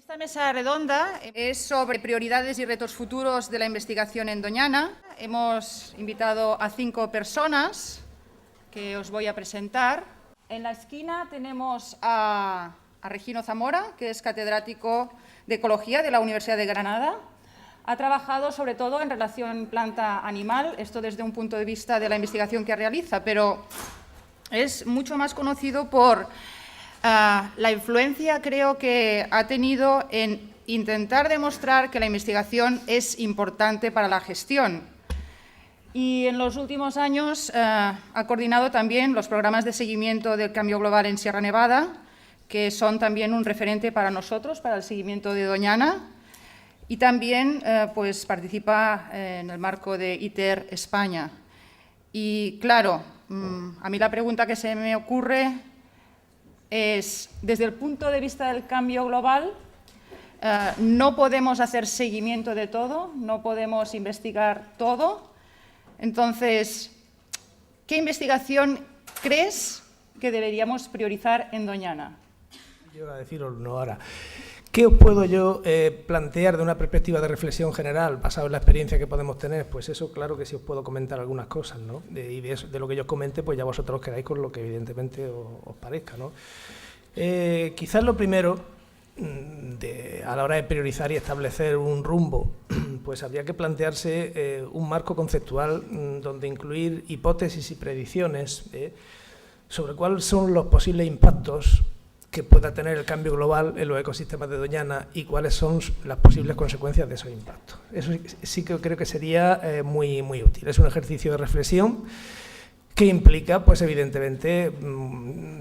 Esta mesa redonda es sobre prioridades y retos futuros de la investigación en Doñana. Hemos invitado a 5 personas que os voy a presentar. En la esquina tenemos a Regino Zamora, que es catedrático de Ecología de la Universidad de Granada. Ha trabajado sobre todo en relación planta-animal, esto desde un punto de vista de la investigación que realiza, pero es mucho más conocido por la influencia, creo, que ha tenido en intentar demostrar que la investigación es importante para la gestión. Y en los últimos años ha coordinado también los programas de seguimiento del cambio global en Sierra Nevada, que son también un referente para nosotros, para el seguimiento de Doñana. Y también pues participa en el marco de ITER España. Y claro, a mí la pregunta que se me ocurre es, desde el punto de vista del cambio global, no podemos hacer seguimiento de todo, no podemos investigar todo. Entonces, ¿qué investigación crees que deberíamos priorizar en Doñana? Yo voy a decirlo no ahora. ¿Qué os puedo yo plantear de una perspectiva de reflexión general basado en la experiencia que podemos tener? Pues eso, claro que sí os puedo comentar algunas cosas, ¿no? Y de lo que yo os comente, pues ya vosotros os quedáis con lo que evidentemente os parezca, ¿no? Quizás lo primero, a la hora de priorizar y establecer un rumbo, pues habría que plantearse un marco conceptual donde incluir hipótesis y predicciones sobre cuáles son los posibles impactos que pueda tener el cambio global en los ecosistemas de Doñana y cuáles son las posibles consecuencias de esos impactos. Eso sí que creo que sería muy útil. Es un ejercicio de reflexión que implica, pues evidentemente,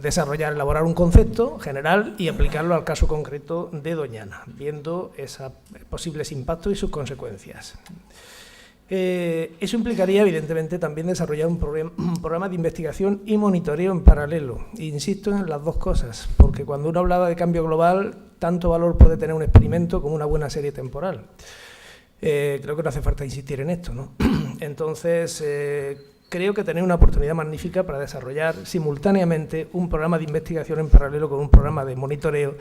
elaborar un concepto general y aplicarlo al caso concreto de Doñana, viendo esos posibles impactos y sus consecuencias. Eso implicaría, evidentemente, también desarrollar un programa de investigación y monitoreo en paralelo. Insisto en las dos cosas, porque cuando uno hablaba de cambio global, tanto valor puede tener un experimento como una buena serie temporal. Creo que no hace falta insistir en esto, ¿no? Entonces, creo que tenéis una oportunidad magnífica para desarrollar simultáneamente un programa de investigación en paralelo con un programa de monitoreo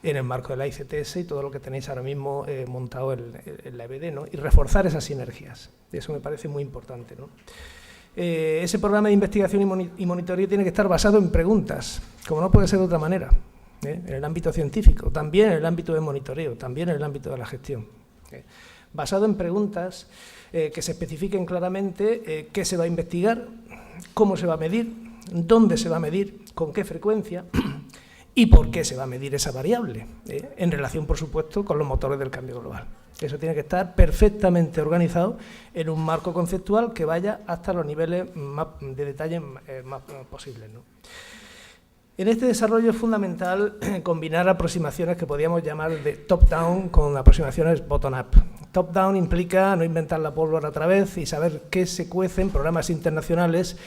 en el marco de la ICTS y todo lo que tenéis ahora mismo montado en la EBD, ¿no? Y reforzar esas sinergias. Eso me parece muy importante, ¿no? Ese programa de investigación y monitoreo tiene que estar basado en preguntas, como no puede ser de otra manera, en el ámbito científico, también en el ámbito de monitoreo, también en el ámbito de la gestión. Basado en preguntas que se especifiquen claramente qué se va a investigar, cómo se va a medir, dónde se va a medir, con qué frecuencia y por qué se va a medir esa variable, en relación, por supuesto, con los motores del cambio global. Eso tiene que estar perfectamente organizado en un marco conceptual que vaya hasta los niveles de detalle más posibles, ¿no? En este desarrollo es fundamental combinar aproximaciones que podríamos llamar de top-down con aproximaciones bottom-up. Top-down implica no inventar la pólvora otra vez y saber qué se cuece en programas internacionales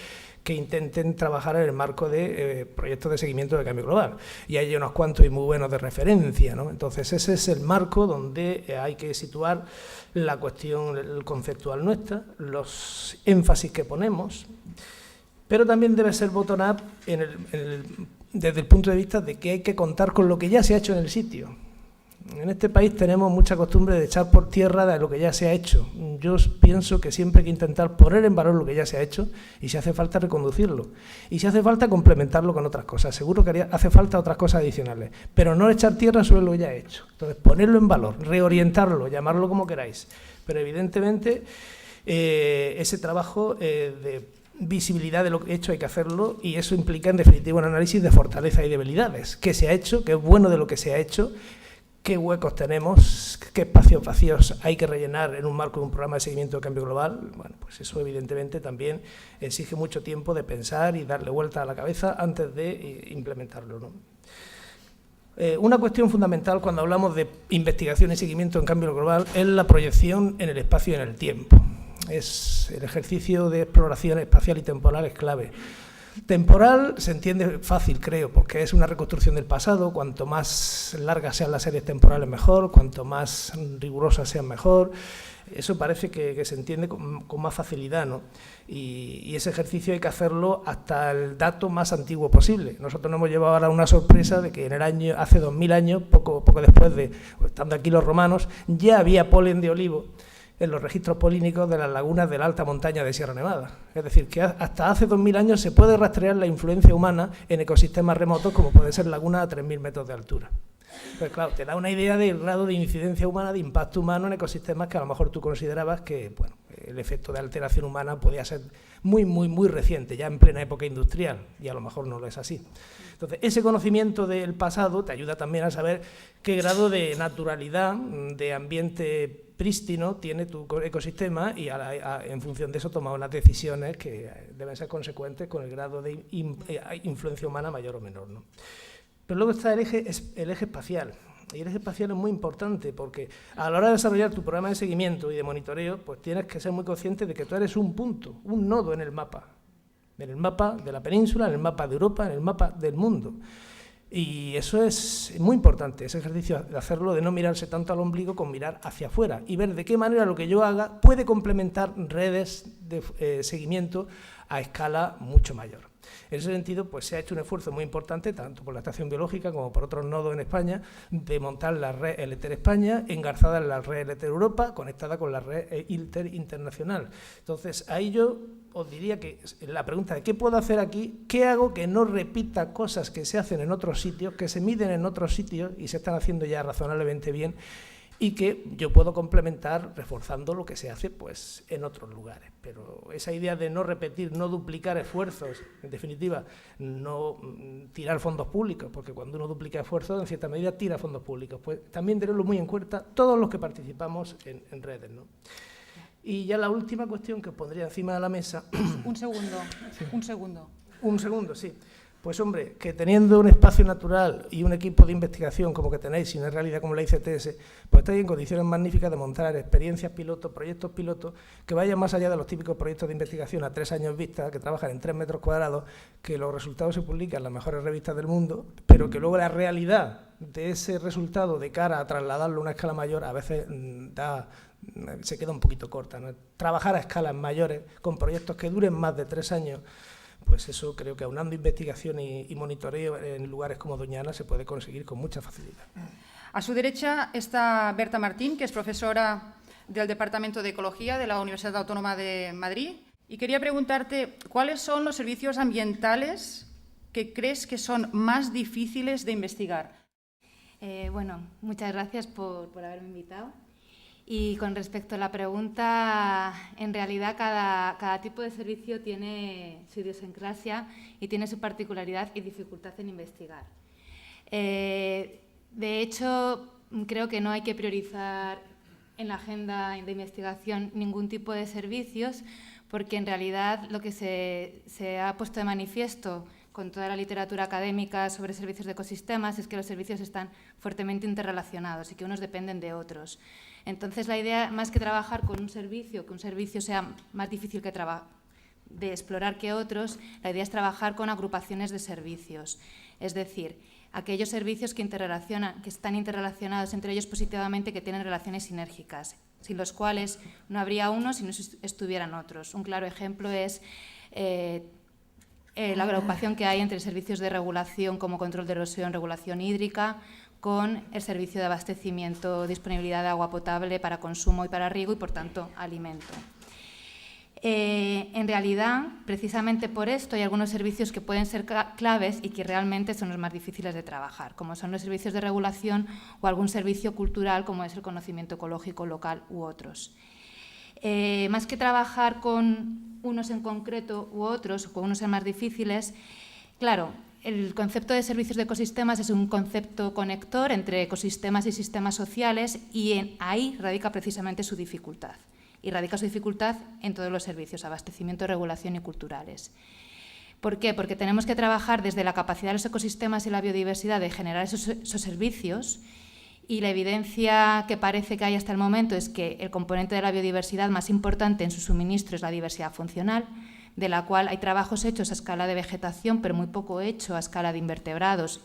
que intenten trabajar en el marco de proyectos de seguimiento del cambio global. Y hay unos cuantos y muy buenos de referencia, ¿no? Entonces, ese es el marco donde hay que situar la cuestión conceptual nuestra, los énfasis que ponemos, pero también debe ser bottom-up desde el punto de vista de que hay que contar con lo que ya se ha hecho en el sitio. En este país tenemos mucha costumbre de echar por tierra de lo que ya se ha hecho. Yo pienso que siempre hay que intentar poner en valor lo que ya se ha hecho y si hace falta reconducirlo. Y si hace falta complementarlo con otras cosas. Seguro que hace falta otras cosas adicionales, pero no echar tierra sobre lo ya hecho. Entonces, ponerlo en valor, reorientarlo, llamarlo como queráis. Pero evidentemente ese trabajo de visibilidad de lo hecho hay que hacerlo y eso implica en definitiva un análisis de fortalezas y debilidades. ¿Qué se ha hecho? ¿Qué es bueno de lo que se ha hecho? ¿Qué huecos tenemos? ¿Qué espacios vacíos hay que rellenar en un marco de un programa de seguimiento del cambio global? Bueno, pues eso evidentemente también exige mucho tiempo de pensar y darle vuelta a la cabeza antes de implementarlo, ¿no? Una cuestión fundamental cuando hablamos de investigación y seguimiento en cambio global es la proyección en el espacio y en el tiempo. Es el ejercicio de exploración espacial y temporal es clave. Temporal se entiende fácil, creo, porque es una reconstrucción del pasado. Cuanto más largas sean las series temporales, mejor. Cuanto más rigurosas sean, mejor. Eso parece que se entiende con más facilidad, ¿no? Y ese ejercicio hay que hacerlo hasta el dato más antiguo posible. Nosotros nos hemos llevado ahora una sorpresa de que en el año, hace 2000 años, poco después de, estando aquí los romanos, ya había polen de olivo en los registros polínicos de las lagunas de la alta montaña de Sierra Nevada. Es decir, que hasta hace 2000 años se puede rastrear la influencia humana en ecosistemas remotos, como puede ser lagunas a 3000 metros de altura. Pues claro, te da una idea del grado de incidencia humana, de impacto humano en ecosistemas que a lo mejor tú considerabas que, bueno, el efecto de alteración humana podía ser muy reciente, ya en plena época industrial, y a lo mejor no lo es así. Entonces, ese conocimiento del pasado te ayuda también a saber qué grado de naturalidad, de ambiente prístino tiene tu ecosistema, y en función de eso tomar unas decisiones que deben ser consecuentes con el grado de influencia humana mayor o menor, ¿no? Pero luego está el eje espacial. Y el eje espacial es muy importante porque a la hora de desarrollar tu programa de seguimiento y de monitoreo, pues tienes que ser muy consciente de que tú eres un punto, un nodo en el mapa de la península, en el mapa de Europa, en el mapa del mundo. Y eso es muy importante, ese ejercicio de hacerlo, de no mirarse tanto al ombligo, con mirar hacia afuera y ver de qué manera lo que yo haga puede complementar redes de seguimiento a escala mucho mayor. En ese sentido, pues se ha hecho un esfuerzo muy importante, tanto por la Estación Biológica como por otros nodos en España, de montar la red LTER España, engarzada en la red LTER Europa, conectada con la red ILTER Internacional. Entonces, ahí yo os diría que la pregunta de qué puedo hacer aquí, qué hago que no repita cosas que se hacen en otros sitios, que se miden en otros sitios y se están haciendo ya razonablemente bien, y que yo puedo complementar reforzando lo que se hace pues en otros lugares. Pero esa idea de no repetir, no duplicar esfuerzos, en definitiva, no tirar fondos públicos, porque cuando uno duplica esfuerzos, en cierta medida tira fondos públicos, pues también tenerlo muy en cuenta todos los que participamos en redes, ¿no? Y ya la última cuestión que os pondría encima de la mesa... Un segundo, sí. Un segundo, sí. Pues hombre, que teniendo un espacio natural y un equipo de investigación como que tenéis y una realidad como la ICTS, pues estáis en condiciones magníficas de montar experiencias pilotos, proyectos pilotos, que vayan más allá de los típicos proyectos de investigación a 3 años vista, que trabajan en 3 metros cuadrados, que los resultados se publican en las mejores revistas del mundo, pero que luego la realidad de ese resultado de cara a trasladarlo a una escala mayor a veces se queda un poquito corta, ¿no? Trabajar a escalas mayores con proyectos que duren más de 3 años, pues eso creo que aunando investigación y monitoreo en lugares como Doñana se puede conseguir con mucha facilidad. A su derecha está Berta Martín, que es profesora del Departamento de Ecología de la Universidad Autónoma de Madrid. Y quería preguntarte, ¿cuáles son los servicios ambientales que crees que son más difíciles de investigar? Bueno, muchas gracias por haberme invitado. Y con respecto a la pregunta, en realidad cada tipo de servicio tiene su idiosincrasia y tiene su particularidad y dificultad en investigar. De hecho, creo que no hay que priorizar en la agenda de investigación ningún tipo de servicios, porque en realidad lo que se ha puesto de manifiesto con toda la literatura académica sobre servicios de ecosistemas es que los servicios están fuertemente interrelacionados y que unos dependen de otros. Entonces, la idea, más que trabajar con un servicio, que un servicio sea más difícil de explorar que otros, la idea es trabajar con agrupaciones de servicios. Es decir, aquellos servicios que están interrelacionados entre ellos positivamente, que tienen relaciones sinérgicas, sin los cuales no habría uno si no estuvieran otros. Un claro ejemplo es la agrupación que hay entre servicios de regulación como control de erosión, regulación hídrica, con el servicio de abastecimiento, disponibilidad de agua potable para consumo y para riego y, por tanto, alimento. En realidad, precisamente por esto, hay algunos servicios que pueden ser claves y que realmente son los más difíciles de trabajar, como son los servicios de regulación o algún servicio cultural, como es el conocimiento ecológico local u otros. Más que trabajar con unos en concreto u otros, o con unos más difíciles, claro, el concepto de servicios de ecosistemas es un concepto conector entre ecosistemas y sistemas sociales y ahí radica precisamente su dificultad. Y radica su dificultad en todos los servicios, abastecimiento, regulación y culturales. ¿Por qué? Porque tenemos que trabajar desde la capacidad de los ecosistemas y la biodiversidad de generar esos servicios, y la evidencia que parece que hay hasta el momento es que el componente de la biodiversidad más importante en su suministro es la diversidad funcional, de la cual hay trabajos hechos a escala de vegetación, pero muy poco hecho a escala de invertebrados,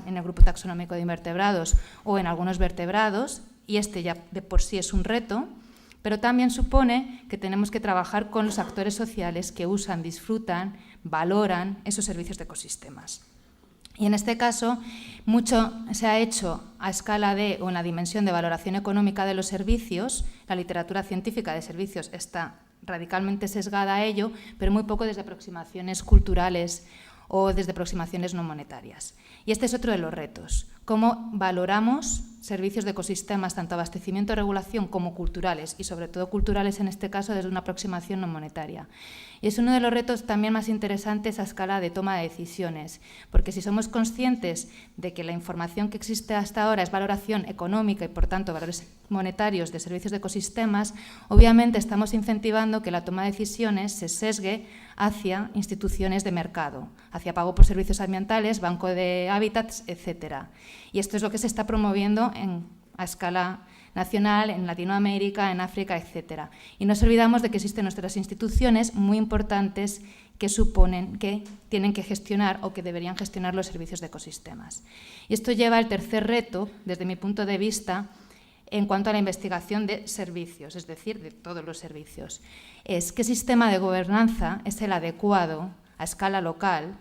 en el grupo taxonómico de invertebrados o en algunos vertebrados, y este ya de por sí es un reto, pero también supone que tenemos que trabajar con los actores sociales que usan, disfrutan, valoran esos servicios de ecosistemas. Y en este caso, mucho se ha hecho a escala de o en la dimensión de valoración económica de los servicios. La literatura científica de servicios está radicalmente sesgada a ello, pero muy poco desde aproximaciones culturales o desde aproximaciones no monetarias. Y este es otro de los retos, cómo valoramos servicios de ecosistemas, tanto abastecimiento, regulación, como culturales, y sobre todo culturales en este caso desde una aproximación no monetaria. Y es uno de los retos también más interesantes a escala de toma de decisiones, porque si somos conscientes de que la información que existe hasta ahora es valoración económica y, por tanto, valores monetarios de servicios de ecosistemas, obviamente estamos incentivando que la toma de decisiones se sesgue hacia instituciones de mercado, hacia pago por servicios ambientales, banco de hábitats, etc. Y esto es lo que se está promoviendo a escala nacional, en Latinoamérica, en África, etc. Y nos olvidamos de que existen nuestras instituciones muy importantes que suponen que tienen que gestionar o que deberían gestionar los servicios de ecosistemas. Y esto lleva al tercer reto, desde mi punto de vista, en cuanto a la investigación de servicios, es decir, de todos los servicios. Es qué sistema de gobernanza es el adecuado a escala local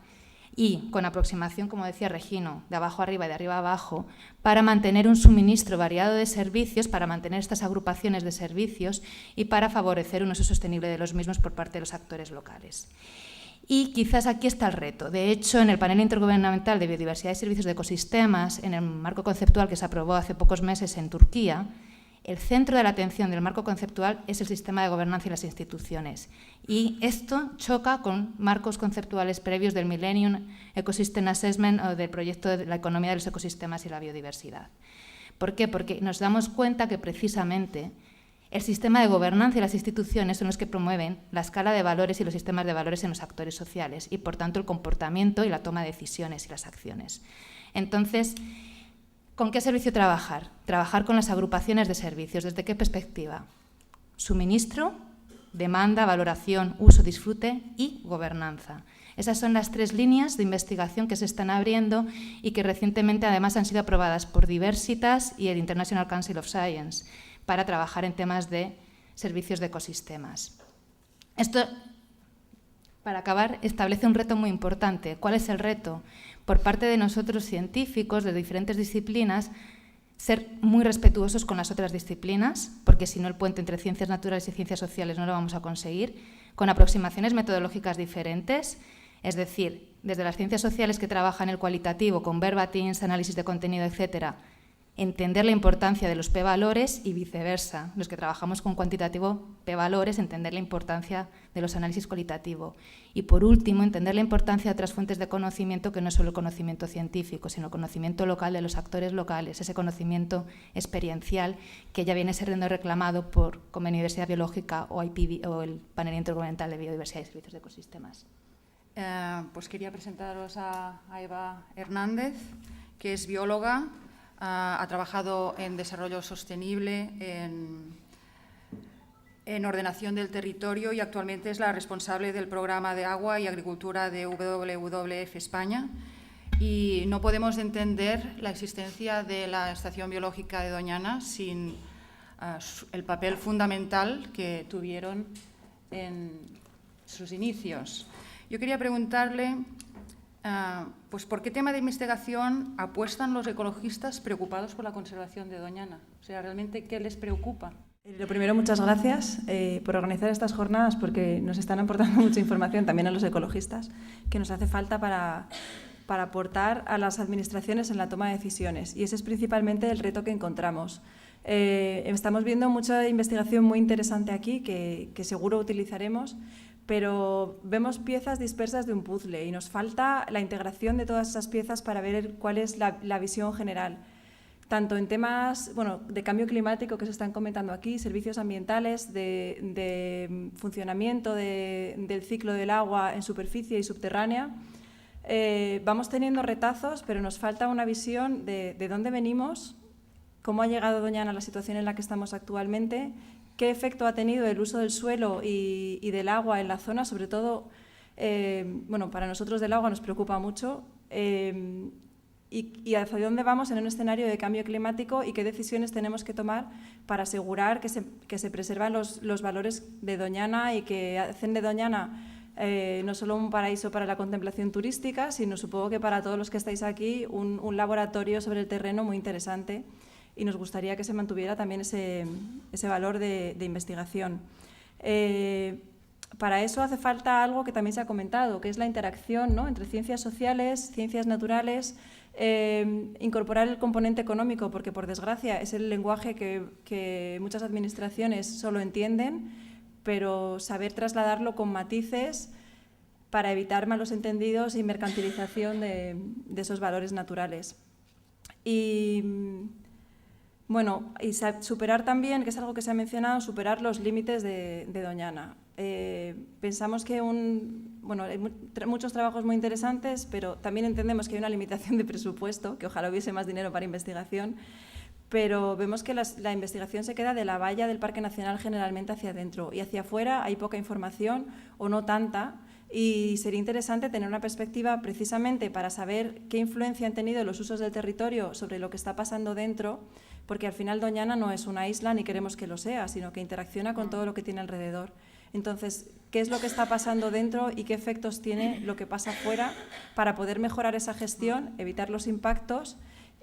y con aproximación, como decía Regino, de abajo arriba y de arriba abajo, para mantener un suministro variado de servicios, para mantener estas agrupaciones de servicios y para favorecer un uso sostenible de los mismos por parte de los actores locales. Y quizás aquí está el reto. De hecho, en el panel intergubernamental de biodiversidad y servicios de ecosistemas, en el marco conceptual que se aprobó hace pocos meses en Turquía, el centro de la atención del marco conceptual es el sistema de gobernanza y las instituciones. Y esto choca con marcos conceptuales previos del Millennium Ecosystem Assessment o del proyecto de la economía de los ecosistemas y la biodiversidad. ¿Por qué? Porque nos damos cuenta que precisamente el sistema de gobernanza y las instituciones son los que promueven la escala de valores y los sistemas de valores en los actores sociales y, por tanto, el comportamiento y la toma de decisiones y las acciones. Entonces, ¿con qué servicio trabajar? Trabajar con las agrupaciones de servicios. ¿Desde qué perspectiva? Suministro, demanda, valoración, uso, disfrute y gobernanza. Esas son las tres líneas de investigación que se están abriendo y que recientemente además han sido aprobadas por Diversitas y el International Council of Science para trabajar en temas de servicios de ecosistemas. Esto, para acabar, establece un reto muy importante. ¿Cuál es el reto? Por parte de nosotros científicos de diferentes disciplinas, ser muy respetuosos con las otras disciplinas, porque si no el puente entre ciencias naturales y ciencias sociales no lo vamos a conseguir, con aproximaciones metodológicas diferentes, es decir, desde las ciencias sociales que trabajan el cualitativo, con verbatims, análisis de contenido, etcétera, entender la importancia de los p-valores y viceversa. Los que trabajamos con cuantitativo p-valores, entender la importancia de los análisis cualitativo. Y por último, entender la importancia de otras fuentes de conocimiento que no es solo el conocimiento científico, sino el conocimiento local de los actores locales, ese conocimiento experiencial que ya viene siendo reclamado por Convenio de Diversidad Biológica o IPB, o el Panel Intergubernamental de Biodiversidad y Servicios de Ecosistemas. Pues quería presentaros a Eva Hernández, que es bióloga. Ha trabajado en desarrollo sostenible, en ordenación del territorio y actualmente es la responsable del programa de agua y agricultura de WWF España. Y no podemos entender la existencia de la Estación Biológica de Doñana sin el papel fundamental que tuvieron en sus inicios. Yo quería preguntarle, pues, ¿por qué tema de investigación apuestan los ecologistas preocupados por la conservación de Doñana? O sea, ¿realmente qué les preocupa? Lo primero, muchas gracias por organizar estas jornadas, porque nos están aportando mucha información también a los ecologistas que nos hace falta para aportar a las administraciones en la toma de decisiones. Y ese es principalmente el reto que encontramos. Estamos viendo mucha investigación muy interesante aquí que seguro utilizaremos, pero vemos piezas dispersas de un puzzle y nos falta la integración de todas esas piezas para ver cuál es la visión general, tanto en temas de cambio climático que se están comentando aquí, servicios ambientales, de funcionamiento del ciclo del agua en superficie y subterránea. Vamos teniendo retazos, pero nos falta una visión de dónde venimos, cómo ha llegado Doñana a la situación en la que estamos actualmente, qué efecto ha tenido el uso del suelo y del agua en la zona, sobre todo, bueno, para nosotros del agua nos preocupa mucho, y hacia dónde vamos en un escenario de cambio climático y qué decisiones tenemos que tomar para asegurar que se preservan los valores de Doñana y que hacen de Doñana no solo un paraíso para la contemplación turística, sino supongo que para todos los que estáis aquí un laboratorio sobre el terreno muy interesante, y nos gustaría que se mantuviera también ese valor de investigación. Para eso hace falta algo que también se ha comentado, que es la interacción, ¿no?, entre ciencias sociales, ciencias naturales, incorporar el componente económico, porque por desgracia es el lenguaje que muchas administraciones solo entienden, pero saber trasladarlo con matices para evitar malos entendidos y mercantilización de esos valores naturales. Y bueno, y superar también, que es algo que se ha mencionado, superar los límites de Doñana. Pensamos que hay muchos trabajos muy interesantes, pero también entendemos que hay una limitación de presupuesto, que ojalá hubiese más dinero para investigación, pero vemos que la investigación se queda de la valla del Parque Nacional generalmente hacia adentro, y hacia afuera hay poca información o no tanta, y sería interesante tener una perspectiva precisamente para saber qué influencia han tenido los usos del territorio sobre lo que está pasando dentro, porque al final Doñana no es una isla ni queremos que lo sea, sino que interacciona con todo lo que tiene alrededor. Entonces, ¿qué es lo que está pasando dentro y qué efectos tiene lo que pasa fuera para poder mejorar esa gestión, evitar los impactos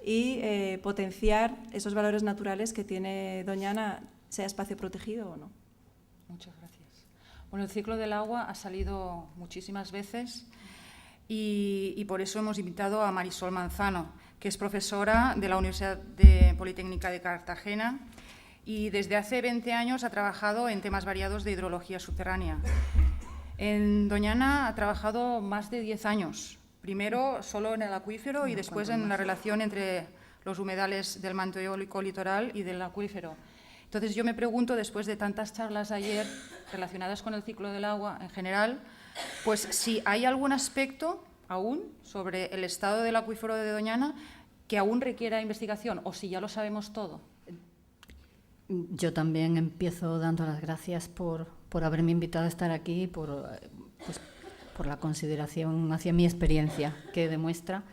y potenciar esos valores naturales que tiene Doñana, sea espacio protegido o no? Muchas gracias. Bueno, el ciclo del agua ha salido muchísimas veces y por eso hemos invitado a Marisol Manzano, que es profesora de la Universidad Politécnica de Cartagena, y desde hace 20 años ha trabajado en temas variados de hidrología subterránea. En Doñana ha trabajado más de 10 años, primero solo en el acuífero y después en la relación entre los humedales del manto eólico litoral y del acuífero. Entonces yo me pregunto, después de tantas charlas ayer relacionadas con el ciclo del agua en general, pues si hay algún aspecto aún sobre el estado del acuífero de Doñana que aún requiera investigación, o si ya lo sabemos todo. Yo también empiezo dando las gracias por haberme invitado a estar aquí, por la consideración hacia mi experiencia que demuestra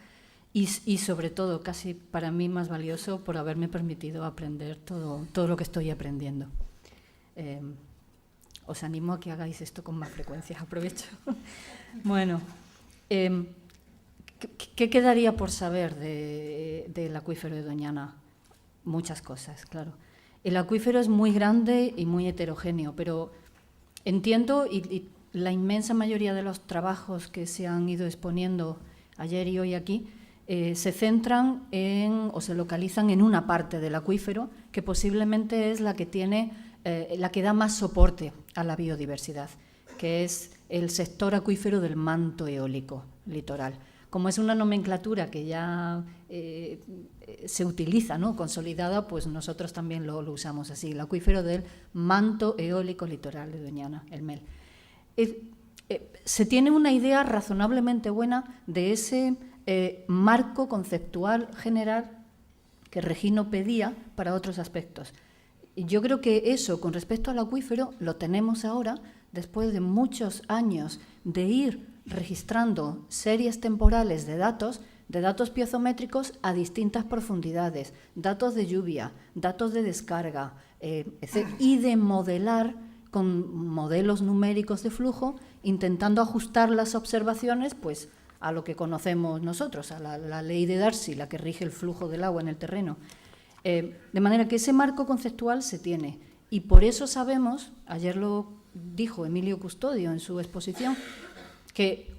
y sobre todo, casi para mí más valioso, por haberme permitido aprender todo lo que estoy aprendiendo. Os animo a que hagáis esto con más frecuencia, aprovecho. Bueno, ¿qué quedaría por saber del acuífero de Doñana? Muchas cosas, claro. El acuífero es muy grande y muy heterogéneo, pero entiendo, y la inmensa mayoría de los trabajos que se han ido exponiendo ayer y hoy aquí, se centran o se localizan en una parte del acuífero que posiblemente es la que da más soporte a la biodiversidad, que es el sector acuífero del manto eólico litoral. Como es una nomenclatura que ya se utiliza, ¿no?, consolidada, pues nosotros también lo usamos así, el acuífero del manto eólico litoral de Doñana, el MEL. Se tiene una idea razonablemente buena de ese marco conceptual general que Regino pedía para otros aspectos. Y yo creo que eso, con respecto al acuífero, lo tenemos ahora, después de muchos años de ir registrando series temporales de datos piezométricos a distintas profundidades, datos de lluvia, datos de descarga, y de modelar con modelos numéricos de flujo, intentando ajustar las observaciones pues, a lo que conocemos nosotros, a la ley de Darcy, la que rige el flujo del agua en el terreno. De manera que ese marco conceptual se tiene, y por eso sabemos, ayer lo dijo Emilio Custodio en su exposición, que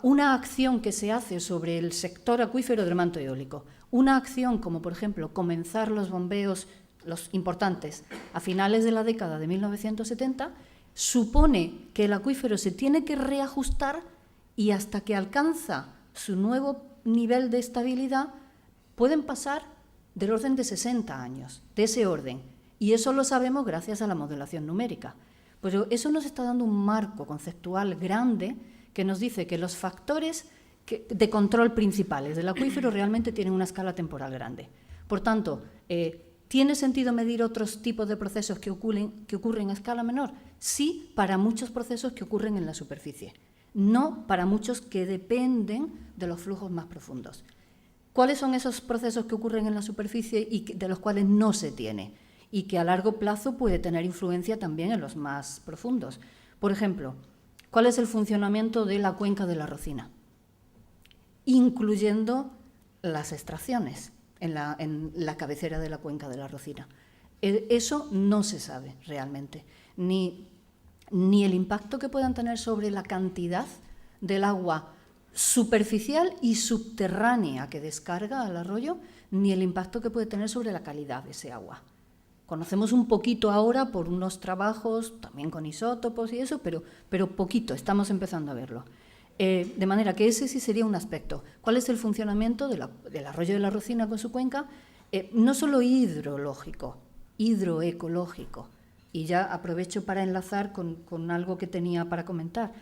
una acción que se hace sobre el sector acuífero del manto eólico, una acción como, por ejemplo, comenzar los bombeos, los importantes, a finales de la década de 1970, supone que el acuífero se tiene que reajustar y hasta que alcanza su nuevo nivel de estabilidad pueden pasar del orden de 60 años, de ese orden. Y eso lo sabemos gracias a la modelación numérica. Pues eso nos está dando un marco conceptual grande que nos dice que los factores de control principales del acuífero realmente tienen una escala temporal grande. Por tanto, ¿Tiene sentido medir otros tipos de procesos que ocurren a escala menor? Sí, para muchos procesos que ocurren en la superficie, no para muchos que dependen de los flujos más profundos. ¿Cuáles son esos procesos que ocurren en la superficie y de los cuales no se tiene? Y que a largo plazo puede tener influencia también en los más profundos. Por ejemplo, ¿cuál es el funcionamiento de la cuenca de la Rocina? Incluyendo las extracciones en la cabecera de la cuenca de la Rocina. Eso no se sabe realmente, ni el impacto que puedan tener sobre la cantidad del agua superficial y subterránea que descarga al arroyo, ni el impacto que puede tener sobre la calidad de ese agua. Conocemos un poquito ahora por unos trabajos, también con isótopos y eso, pero poquito, estamos empezando a verlo. De manera que ese sí sería un aspecto. ¿Cuál es el funcionamiento del arroyo de la Rocina con su cuenca? No solo hidrológico, hidroecológico. Y ya aprovecho para enlazar con algo que tenía para comentar.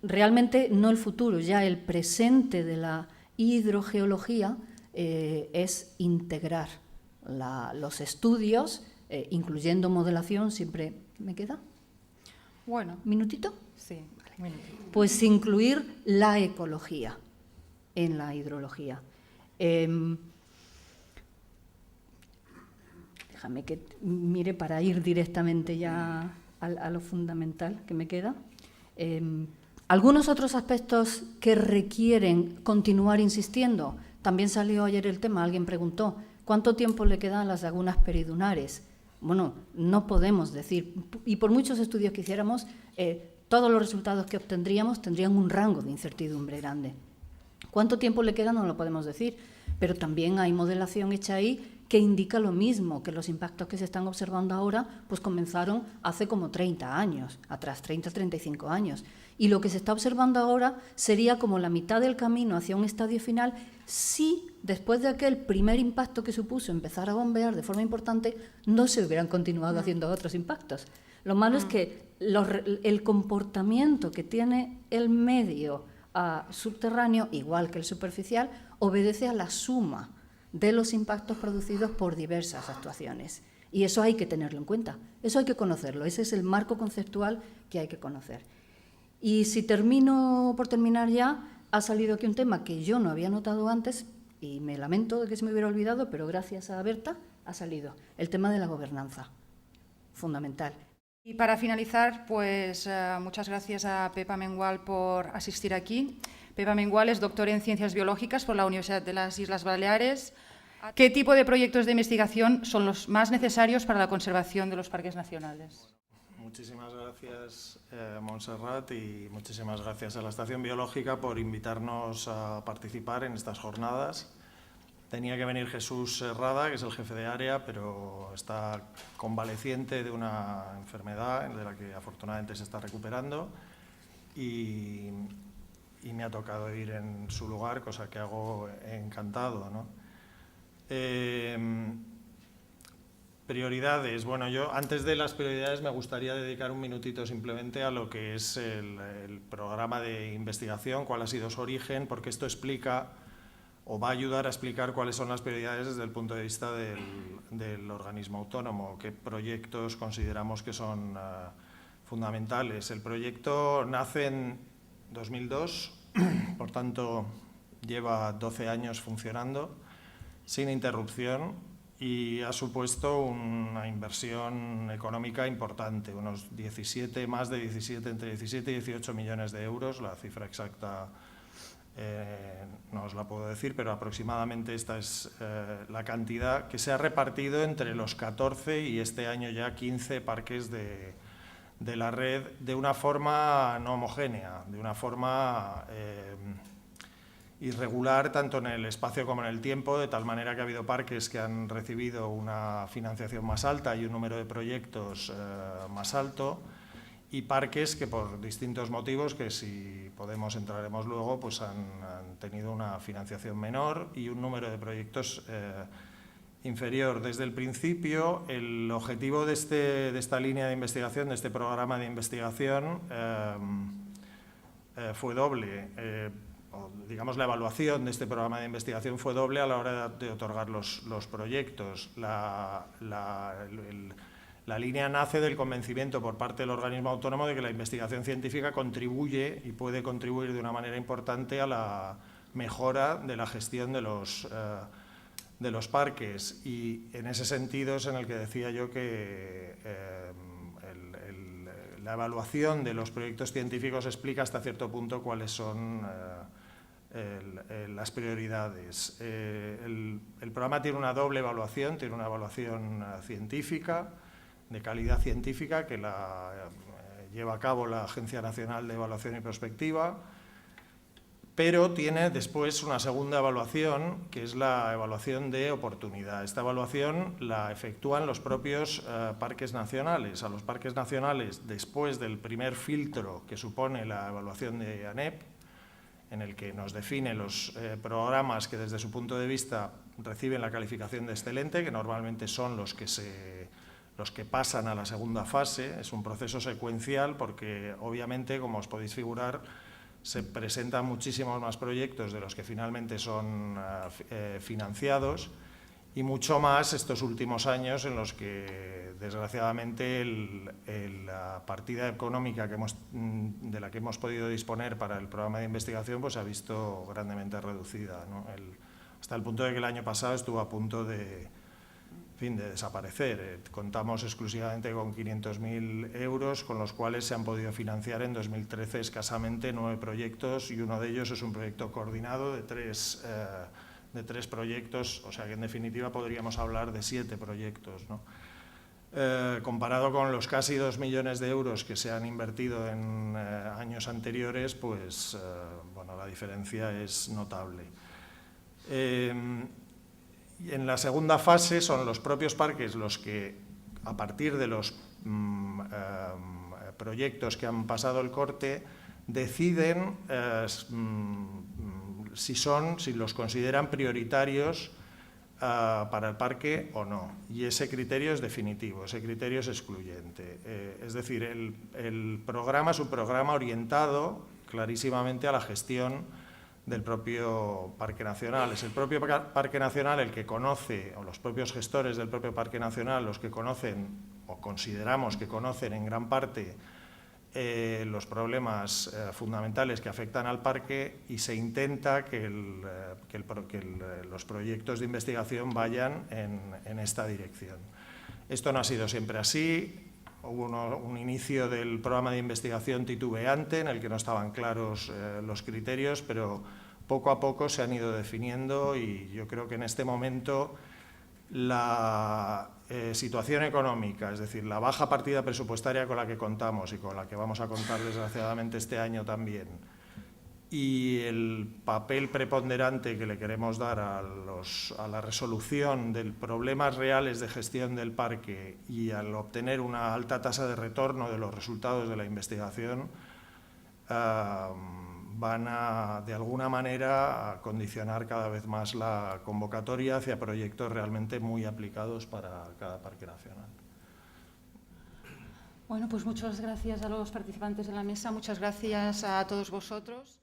Realmente no el futuro, ya el presente de la hidrogeología es integrar los estudios, incluyendo modelación, siempre... ¿Me queda? Bueno. ¿Minutito? Sí, un minutito. Pues incluir la ecología en la hidrología. Déjame que mire para ir directamente ya a lo fundamental que me queda. Algunos otros aspectos que requieren continuar insistiendo. También salió ayer el tema, alguien preguntó, ¿cuánto tiempo le quedan a las lagunas peridunares? Bueno, no podemos decir, y por muchos estudios que hiciéramos, todos los resultados que obtendríamos tendrían un rango de incertidumbre grande. ¿Cuánto tiempo le queda? No lo podemos decir, pero también hay modelación hecha ahí que indica lo mismo, que los impactos que se están observando ahora pues comenzaron hace como 30 años, atrás, 30, 35 años. Y lo que se está observando ahora sería como la mitad del camino hacia un estadio final si, después de aquel primer impacto que supuso empezar a bombear de forma importante, no se hubieran continuado haciendo otros impactos. Lo malo es que el comportamiento que tiene el medio subterráneo, igual que el superficial, obedece a la suma de los impactos producidos por diversas actuaciones. Y eso hay que tenerlo en cuenta, eso hay que conocerlo, ese es el marco conceptual que hay que conocer. Y si termino por terminar ya, ha salido aquí un tema que yo no había notado antes, y me lamento de que se me hubiera olvidado, pero gracias a Berta ha salido, el tema de la gobernanza, fundamental. Y para finalizar, pues muchas gracias a Pepa Mengual por asistir aquí. Pepa Mengual es doctora en Ciencias Biológicas por la Universidad de las Islas Baleares. ¿Qué tipo de proyectos de investigación son los más necesarios para la conservación de los parques nacionales? Muchísimas gracias, Montserrat, y muchísimas gracias a la Estación Biológica por invitarnos a participar en estas jornadas. Tenía que venir Jesús Serrada, que es el jefe de área, pero está convaleciente de una enfermedad de la que afortunadamente se está recuperando y me ha tocado ir en su lugar, cosa que hago encantado, ¿no? Prioridades. Bueno, yo antes de las prioridades me gustaría dedicar un minutito simplemente a lo que es el programa de investigación, cuál ha sido su origen, porque esto explica o va a ayudar a explicar cuáles son las prioridades desde el punto de vista del organismo autónomo, qué proyectos consideramos que son fundamentales. El proyecto nace en 2002, por tanto lleva 12 años funcionando sin interrupción y ha supuesto una inversión económica importante, unos entre 17 y 18 millones de euros, la cifra exacta no os la puedo decir, pero aproximadamente esta es la cantidad que se ha repartido entre los 14 y este año ya 15 parques de la red de una forma no homogénea, de una forma irregular tanto en el espacio como en el tiempo, de tal manera que ha habido parques que han recibido una financiación más alta y un número de proyectos más alto, y parques que por distintos motivos, que si podemos entraremos luego, pues han tenido una financiación menor y un número de proyectos inferior. Desde el principio, el objetivo de esta línea de investigación, de este programa de investigación, fue doble. digamos, la evaluación de este programa de investigación fue doble a la hora de otorgar los proyectos. La línea nace del convencimiento por parte del organismo autónomo de que la investigación científica contribuye y puede contribuir de una manera importante a la mejora de la gestión de los parques, y en ese sentido es en el que decía yo que la evaluación de los proyectos científicos explica hasta cierto punto cuáles son las prioridades. El programa tiene una doble evaluación, tiene una evaluación científica, de calidad científica, que la lleva a cabo la Agencia Nacional de Evaluación y Prospectiva, pero tiene después una segunda evaluación, que es la evaluación de oportunidad. Esta evaluación la efectúan los propios parques nacionales. A los parques nacionales, después del primer filtro que supone la evaluación de ANEP, en el que nos define los programas que desde su punto de vista reciben la calificación de excelente, que normalmente son los que pasan a la segunda fase. Es un proceso secuencial porque, obviamente, como os podéis figurar, se presentan muchísimos más proyectos de los que finalmente son financiados, y mucho más estos últimos años en los que, desgraciadamente, la partida económica de la que hemos podido disponer para el programa de investigación pues se ha visto grandemente reducida, ¿no? Hasta el punto de que el año pasado estuvo a punto de desaparecer. Contamos exclusivamente con 500.000 euros, con los cuales se han podido financiar en 2013 escasamente 9 proyectos, y uno de ellos es un proyecto coordinado de tres proyectos, o sea que en definitiva podríamos hablar de 7 proyectos, ¿no? Comparado con los casi 2 millones de euros que se han invertido en años anteriores, pues bueno, la diferencia es notable. Y en la segunda fase son los propios parques los que, a partir de los proyectos que han pasado el corte, deciden si los consideran prioritarios para el parque o no. Y ese criterio es definitivo, ese criterio es excluyente. Es decir, el programa es un programa orientado clarísimamente a la gestión del propio Parque Nacional. Es el propio Parque Nacional el que conoce, o los propios gestores del propio Parque Nacional, los que conocen, o consideramos que conocen en gran parte, los problemas fundamentales que afectan al parque, y se intenta que los proyectos de investigación vayan en esta dirección. Esto no ha sido siempre así. Hubo un inicio del programa de investigación titubeante en el que no estaban claros los criterios, pero poco a poco se han ido definiendo, y yo creo que en este momento la situación económica, es decir, la baja partida presupuestaria con la que contamos y con la que vamos a contar desgraciadamente este año también, y el papel preponderante que le queremos dar a la resolución de problemas reales de gestión del parque y al obtener una alta tasa de retorno de los resultados de la investigación, van a, de alguna manera, a condicionar cada vez más la convocatoria hacia proyectos realmente muy aplicados para cada parque nacional. Bueno, pues muchas gracias a los participantes de la mesa, muchas gracias a todos vosotros.